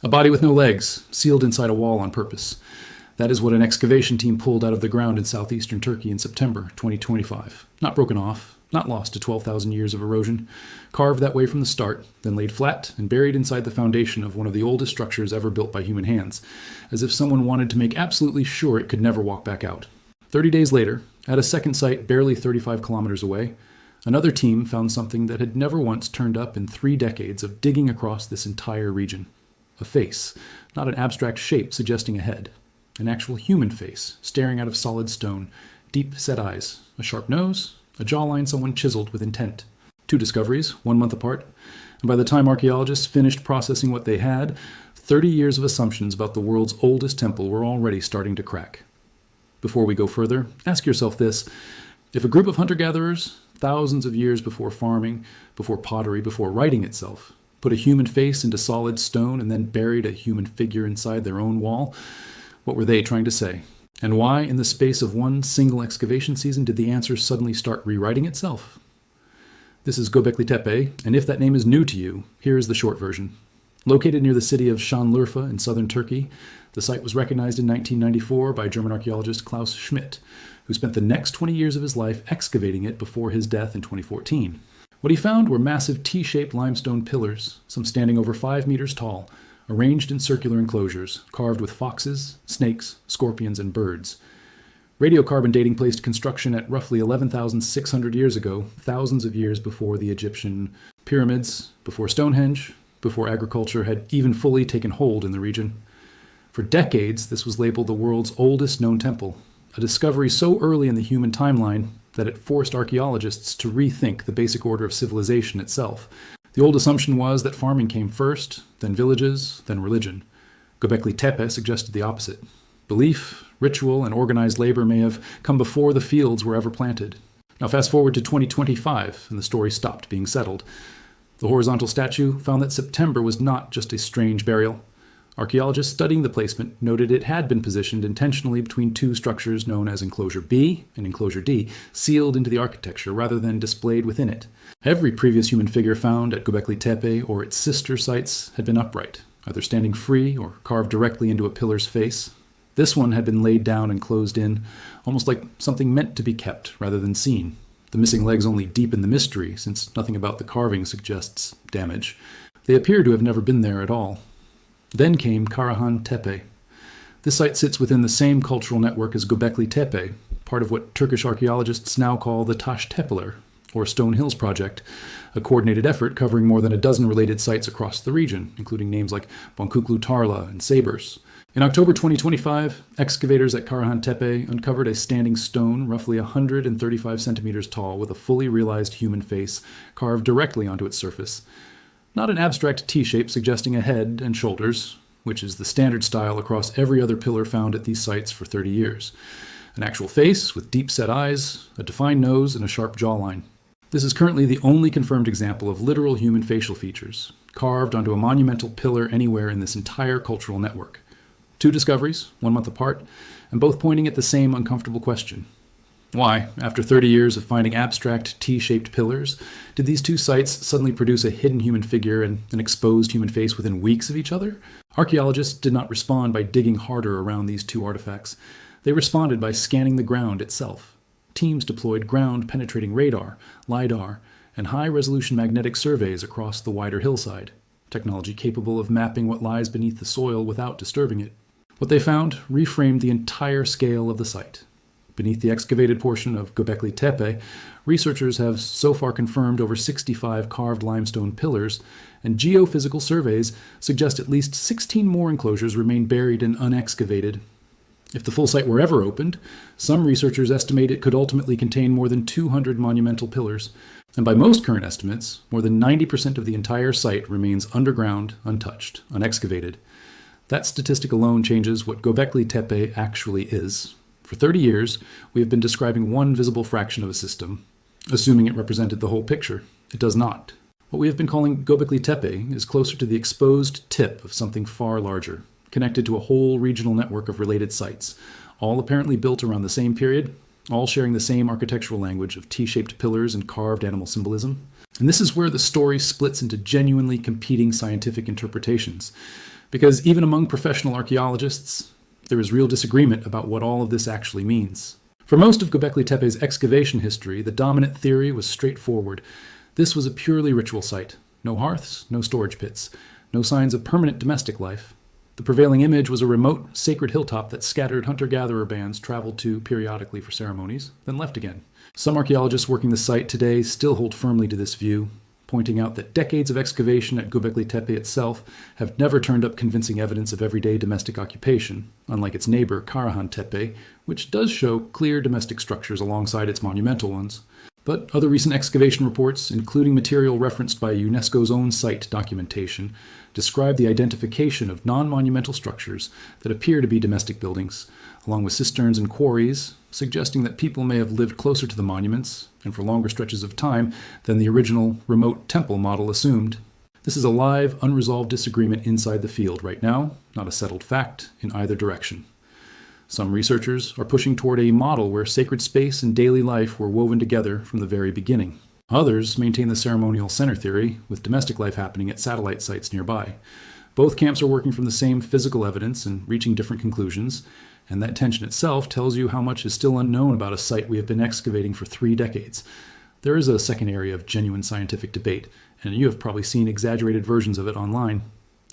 A body with no legs, sealed inside a wall on purpose. That is what an excavation team pulled out of the ground in southeastern Turkey in September 2025. Not broken off, not lost to 12,000 years of erosion. Carved that way from the start, then laid flat and buried inside the foundation of one of the oldest structures ever built by human hands, as if someone wanted to make absolutely sure it could never walk back out. 30 days later, at a second site barely 35 kilometers away, another team found something that had never once turned up in 3 decades of digging across this entire region. A face, not an abstract shape suggesting a head. An actual human face, staring out of solid stone, deep-set eyes, a sharp nose, a jawline someone chiseled with intent. 2 discoveries, 1 month apart, and by the time archaeologists finished processing what they had, 30 years of assumptions about the world's oldest temple were already starting to crack. Before we go further, ask yourself this. If a group of hunter-gatherers, thousands of years before farming, before pottery, before writing itself, put a human face into solid stone and then buried a human figure inside their own wall, what were they trying to say? And why, in the space of one single excavation season, did the answer suddenly start rewriting itself? This is Göbekli Tepe, and if that name is new to you, here is the short version. Located near the city of Şanlıurfa in southern Turkey, the site was recognized in 1994 by German archaeologist Klaus Schmidt, who spent the next 20 years of his life excavating it before his death in 2014. What he found were massive T-shaped limestone pillars, some standing over 5 meters tall, arranged in circular enclosures, carved with foxes, snakes, scorpions, and birds. Radiocarbon dating placed construction at roughly 11,600 years ago, thousands of years before the Egyptian pyramids, before Stonehenge, before agriculture had even fully taken hold in the region. For decades, this was labeled the world's oldest known temple, a discovery so early in the human timeline that it forced archaeologists to rethink the basic order of civilization itself. The old assumption was that farming came first, then villages, then religion. Göbekli Tepe suggested the opposite. Belief, ritual, and organized labor may have come before the fields were ever planted. Now fast forward to 2025, and the story stopped being settled. The horizontal statue found that September was not just a strange burial. Archaeologists studying the placement noted it had been positioned intentionally between 2 structures known as Enclosure B and Enclosure D, sealed into the architecture rather than displayed within it. Every previous human figure found at Göbekli Tepe or its sister sites had been upright, either standing free or carved directly into a pillar's face. This one had been laid down and closed in, almost like something meant to be kept rather than seen. The missing legs only deepen the mystery, since nothing about the carving suggests damage. They appear to have never been there at all. Then came Karahan Tepe. This site sits within the same cultural network as Gobekli Tepe, part of what Turkish archaeologists now call the Taş Tepeler, or Stone Hills Project, a coordinated effort covering more than a dozen related sites across the region, including names like Bonkuklu Tarla and Sabers. In October 2025, excavators at Karahan Tepe uncovered a standing stone roughly 135 centimeters tall with a fully realized human face carved directly onto its surface. Not an abstract T-shape suggesting a head and shoulders, which is the standard style across every other pillar found at these sites for 30 years. An actual face with deep-set eyes, a defined nose, and a sharp jawline. This is currently the only confirmed example of literal human facial features, carved onto a monumental pillar anywhere in this entire cultural network. 2 discoveries, 1 month apart, and both pointing at the same uncomfortable question. Why, after 30 years of finding abstract T-shaped pillars, did these 2 sites suddenly produce a hidden human figure and an exposed human face within weeks of each other? Archaeologists did not respond by digging harder around these 2 artifacts. They responded by scanning the ground itself. Teams deployed ground-penetrating radar, LiDAR, and high-resolution magnetic surveys across the wider hillside, technology capable of mapping what lies beneath the soil without disturbing it. What they found reframed the entire scale of the site. Beneath the excavated portion of Göbekli Tepe, researchers have so far confirmed over 65 carved limestone pillars, and geophysical surveys suggest at least 16 more enclosures remain buried and unexcavated. If the full site were ever opened, some researchers estimate it could ultimately contain more than 200 monumental pillars, and by most current estimates, more than 90% of the entire site remains underground, untouched, unexcavated. That statistic alone changes what Göbekli Tepe actually is. For 30 years, we have been describing one visible fraction of a system, assuming it represented the whole picture. It does not. What we have been calling Göbekli Tepe is closer to the exposed tip of something far larger, connected to a whole regional network of related sites, all apparently built around the same period, all sharing the same architectural language of T-shaped pillars and carved animal symbolism. And this is where the story splits into genuinely competing scientific interpretations. Because even among professional archaeologists, there is real disagreement about what all of this actually means. For most of Göbekli Tepe's excavation history, the dominant theory was straightforward. This was a purely ritual site. No hearths, no storage pits, no signs of permanent domestic life. The prevailing image was a remote, sacred hilltop that scattered hunter-gatherer bands traveled to periodically for ceremonies, then left again. Some archaeologists working the site today still hold firmly to this view, pointing out that decades of excavation at Göbekli Tepe itself have never turned up convincing evidence of everyday domestic occupation, unlike its neighbor Karahan Tepe, which does show clear domestic structures alongside its monumental ones. But other recent excavation reports, including material referenced by UNESCO's own site documentation, describe the identification of non-monumental structures that appear to be domestic buildings, along with cisterns and quarries, suggesting that people may have lived closer to the monuments and for longer stretches of time than the original remote temple model assumed. This is a live, unresolved disagreement inside the field right now, not a settled fact in either direction. Some researchers are pushing toward a model where sacred space and daily life were woven together from the very beginning. Others maintain the ceremonial center theory, with domestic life happening at satellite sites nearby. Both camps are working from the same physical evidence and reaching different conclusions, and that tension itself tells you how much is still unknown about a site we have been excavating for 3 decades. There is a second area of genuine scientific debate, and you have probably seen exaggerated versions of it online.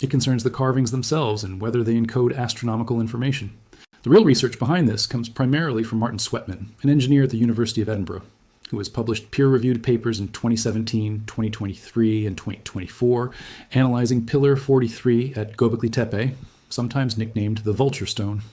It concerns the carvings themselves and whether they encode astronomical information. The real research behind this comes primarily from Martin Sweatman, an engineer at the University of Edinburgh, who has published peer-reviewed papers in 2017, 2023, and 2024, analyzing Pillar 43 at Göbekli Tepe, sometimes nicknamed the Vulture Stone.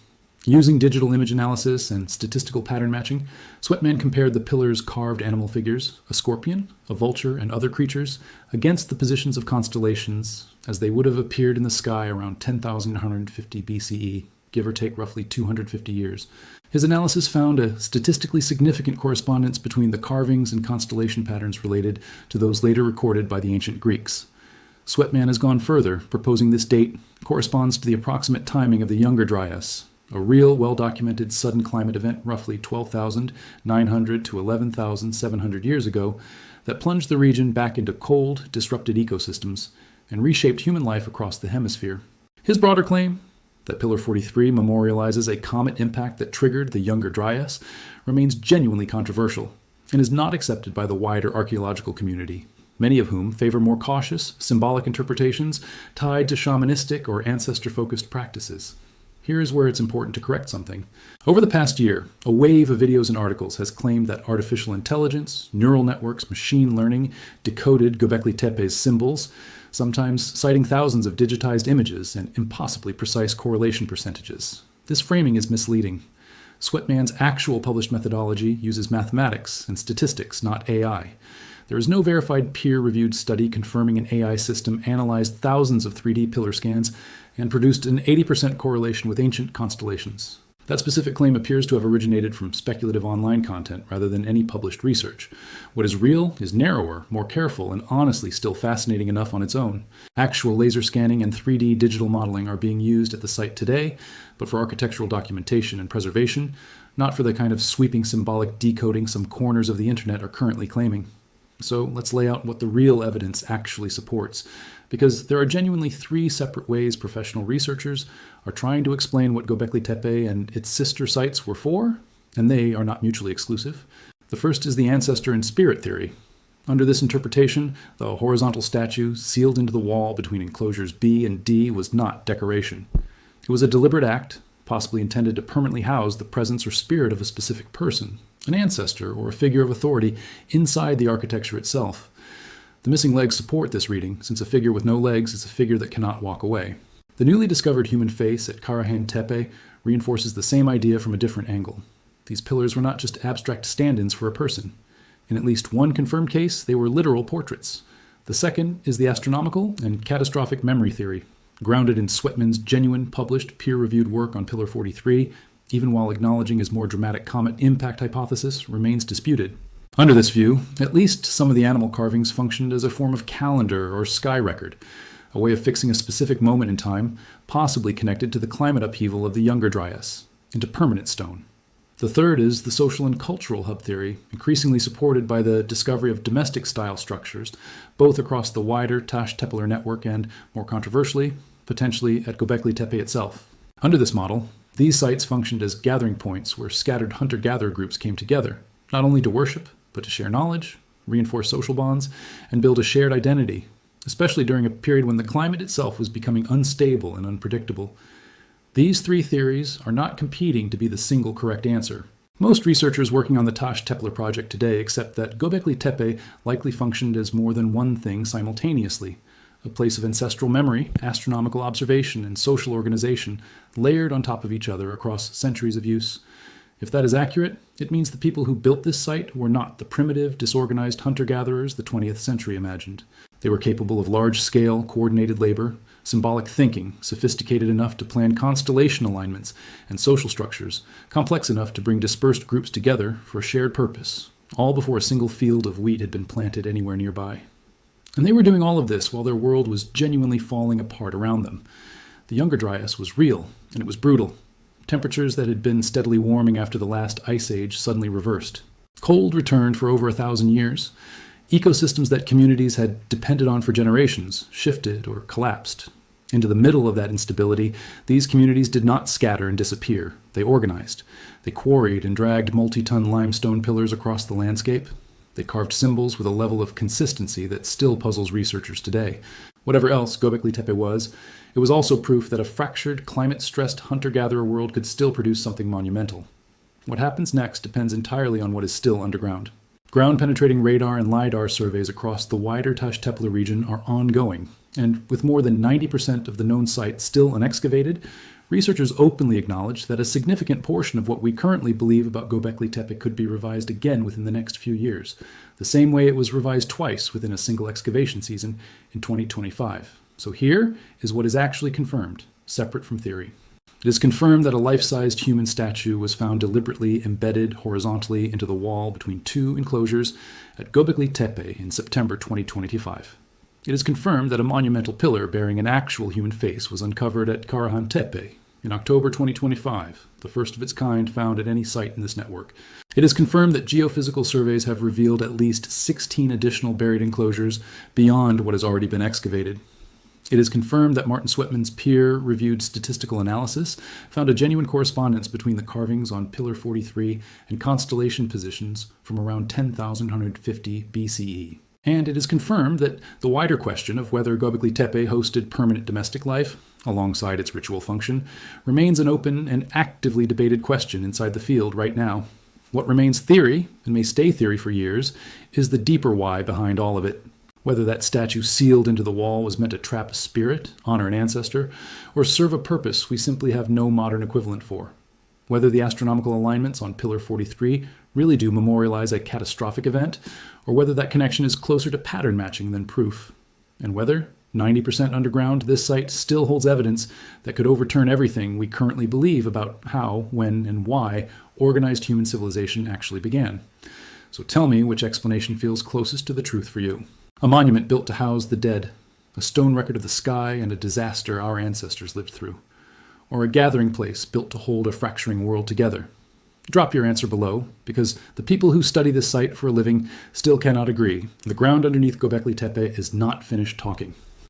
Using digital image analysis and statistical pattern matching, Sweatman compared the pillar's carved animal figures, a scorpion, a vulture, and other creatures, against the positions of constellations as they would have appeared in the sky around 10,150 BCE, give or take roughly 250 years. His analysis found a statistically significant correspondence between the carvings and constellation patterns related to those later recorded by the ancient Greeks. Sweatman has gone further, proposing this date corresponds to the approximate timing of the Younger Dryas, a real, well-documented sudden climate event roughly 12,900 to 11,700 years ago that plunged the region back into cold, disrupted ecosystems and reshaped human life across the hemisphere. His broader claim, that Pillar 43 memorializes a comet impact that triggered the Younger Dryas, remains genuinely controversial and is not accepted by the wider archaeological community, many of whom favor more cautious, symbolic interpretations tied to shamanistic or ancestor-focused practices. Here is where it's important to correct something. Over the past year, a wave of videos and articles has claimed that artificial intelligence, neural networks, machine learning decoded Göbekli Tepe's symbols, sometimes citing thousands of digitized images and impossibly precise correlation percentages. This framing is misleading. Sweatman's actual published methodology uses mathematics and statistics, not AI. There is no verified peer-reviewed study confirming an AI system analyzed thousands of 3D pillar scans and produced an 80% correlation with ancient constellations. That specific claim appears to have originated from speculative online content rather than any published research. What is real is narrower, more careful, and honestly still fascinating enough on its own. Actual laser scanning and 3D digital modeling are being used at the site today, but for architectural documentation and preservation, not for the kind of sweeping symbolic decoding some corners of the internet are currently claiming. So let's lay out what the real evidence actually supports, because there are genuinely 3 separate ways professional researchers are trying to explain what Göbekli Tepe and its sister sites were for, and they are not mutually exclusive. The first is the ancestor and spirit theory. Under this interpretation, the horizontal statue sealed into the wall between enclosures B and D was not decoration. It was a deliberate act, possibly intended to permanently house the presence or spirit of a specific person, an ancestor or a figure of authority inside the architecture itself. The missing legs support this reading, since a figure with no legs is a figure that cannot walk away. The newly discovered human face at Karahan Tepe reinforces the same idea from a different angle. These pillars were not just abstract stand-ins for a person. In at least one confirmed case, they were literal portraits. The second is the astronomical and catastrophic memory theory, grounded in Sweatman's genuine, published, peer-reviewed work on Pillar 43, even while acknowledging his more dramatic comet impact hypothesis remains disputed. Under this view, at least some of the animal carvings functioned as a form of calendar or sky record, a way of fixing a specific moment in time, possibly connected to the climate upheaval of the Younger Dryas, into permanent stone. The third is the social and cultural hub theory, increasingly supported by the discovery of domestic-style structures, both across the wider Taş Tepeler network and, more controversially, potentially at Göbekli Tepe itself. Under this model, these sites functioned as gathering points where scattered hunter-gatherer groups came together, not only to worship, but to share knowledge, reinforce social bonds, and build a shared identity, especially during a period when the climate itself was becoming unstable and unpredictable. These three theories are not competing to be the single correct answer. Most researchers working on the Taş Tepeler project today accept that Göbekli Tepe likely functioned as more than one thing simultaneously, a place of ancestral memory, astronomical observation, and social organization layered on top of each other across centuries of use. If that is accurate, it means the people who built this site were not the primitive, disorganized hunter-gatherers the 20th century imagined. They were capable of large-scale, coordinated labor, symbolic thinking, sophisticated enough to plan constellation alignments and social structures, complex enough to bring dispersed groups together for a shared purpose, all before a single field of wheat had been planted anywhere nearby. And they were doing all of this while their world was genuinely falling apart around them. The Younger Dryas was real, and it was brutal. Temperatures that had been steadily warming after the last ice age suddenly reversed. Cold returned for over 1,000 years. Ecosystems that communities had depended on for generations shifted or collapsed. Into the middle of that instability, these communities did not scatter and disappear. They organized. They quarried and dragged multi-ton limestone pillars across the landscape. They carved symbols with a level of consistency that still puzzles researchers today. Whatever else Göbekli Tepe was, it was also proof that a fractured, climate-stressed hunter-gatherer world could still produce something monumental. What happens next depends entirely on what is still underground. Ground-penetrating radar and LiDAR surveys across the wider Taş Tepeler region are ongoing, and with more than 90% of the known site still unexcavated, researchers openly acknowledge that a significant portion of what we currently believe about Göbekli Tepe could be revised again within the next few years, the same way it was revised twice within a single excavation season in 2025. So here is what is actually confirmed, separate from theory. It is confirmed that a life-sized human statue was found deliberately embedded horizontally into the wall between two enclosures at Göbekli Tepe in September 2025. It is confirmed that a monumental pillar bearing an actual human face was uncovered at Karahan Tepe in October 2025, the first of its kind found at any site in this network. It is confirmed that geophysical surveys have revealed at least 16 additional buried enclosures beyond what has already been excavated. It is confirmed that Martin Sweatman's peer-reviewed statistical analysis found a genuine correspondence between the carvings on Pillar 43 and constellation positions from around 10,150 BCE. And it is confirmed that the wider question of whether Göbekli Tepe hosted permanent domestic life, alongside its ritual function, remains an open and actively debated question inside the field right now. What remains theory, and may stay theory for years, is the deeper why behind all of it. Whether that statue sealed into the wall was meant to trap a spirit, honor an ancestor, or serve a purpose we simply have no modern equivalent for. Whether the astronomical alignments on Pillar 43 really do memorialize a catastrophic event, or whether that connection is closer to pattern matching than proof. And whether, 90% underground, this site still holds evidence that could overturn everything we currently believe about how, when, and why organized human civilization actually began. So tell me which explanation feels closest to the truth for you. A monument built to house the dead, a stone record of the sky and a disaster our ancestors lived through, or a gathering place built to hold a fracturing world together. Drop your answer below, because the people who study this site for a living still cannot agree. The ground underneath Göbekli Tepe is not finished talking.